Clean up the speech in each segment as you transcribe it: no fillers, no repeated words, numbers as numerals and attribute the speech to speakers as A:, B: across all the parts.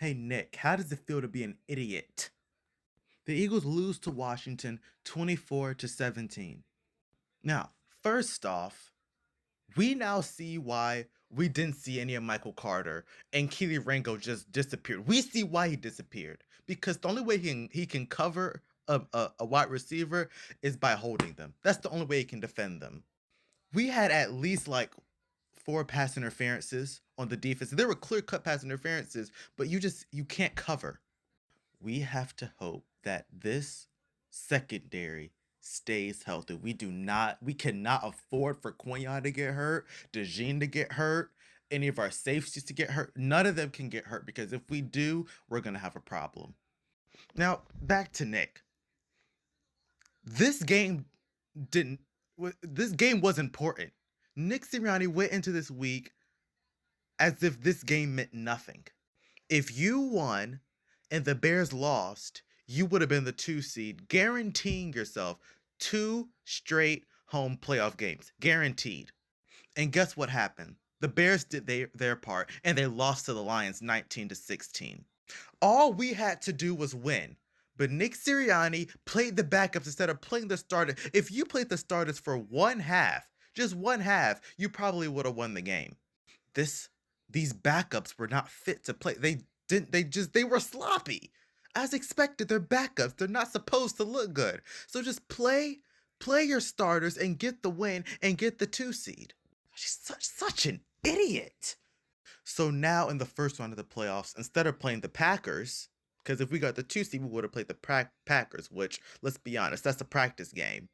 A: Hey Nick, how does it feel to be an idiot? The Eagles lose to Washington 24 to 17. Now, first off, we now see why we didn't see any of Michael Carter and Keely Rango just disappeared. We see why he disappeared because the only way he can cover a wide receiver is by holding them. That's the only way he can defend them. We had at least like four pass interferences on the defense. There were clear cut pass interferences, but you can't cover. We have to hope that this secondary stays healthy. We cannot afford for Quinion to get hurt, DeJean to get hurt, any of our safeties to get hurt. None of them can get hurt because if we do, we're gonna have a problem. Now, back to Nick. This game didn't this game was important. Nick Sirianni went into this week as if this game meant nothing. If you won and the Bears lost, you would have been the 2 seed, guaranteeing yourself two straight home playoff games. Guaranteed. And guess what happened? The Bears did their part and they lost to the Lions 19 to 16. All we had to do was win. But Nick Sirianni played the backups instead of playing the starters. If you played the starters for one half, just one half, you probably would have won the game. This these backups were not fit to play. They were sloppy. As expected, they're backups. They're not supposed to look good. So just play your starters and get the win and get the 2 seed. She's such an idiot. So now in the first round of the playoffs, instead of playing the Packers, because if we got the 2 seed, we would have played the Packers, which, let's be honest, that's a practice game.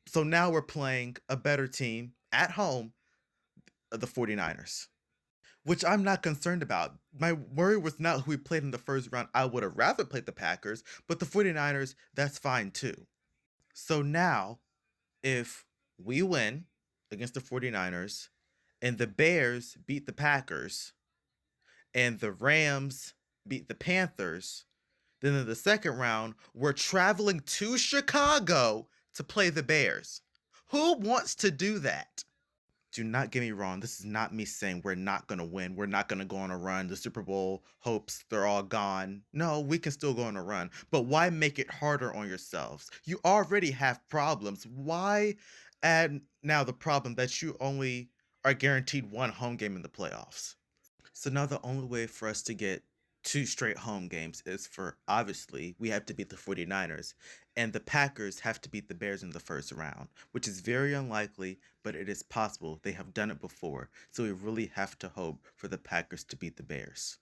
A: So now we're playing a better team at home, the 49ers, which I'm not concerned about. My worry was not who we played in the first round. I would have rather played the Packers, but the 49ers, that's fine too. So now, if we win against the 49ers and the Bears beat the Packers and the Rams beat the Panthers, then in the second round, we're traveling to Chicago to play the Bears. Who wants to do that? Do not get me wrong. This is not me saying we're not going to win. We're not going to go on a run. The Super Bowl hopes they're all gone. No, we can still go on a run. But why make it harder on yourselves? You already have problems. Why add now the problem that you only are guaranteed one home game in the playoffs? So now the only way for us to get two straight home games is for obviously we have to beat the 49ers and the Packers have to beat the Bears in the first round, which is very unlikely, but it is possible. They have done it before. So we really have to hope for the Packers to beat the Bears.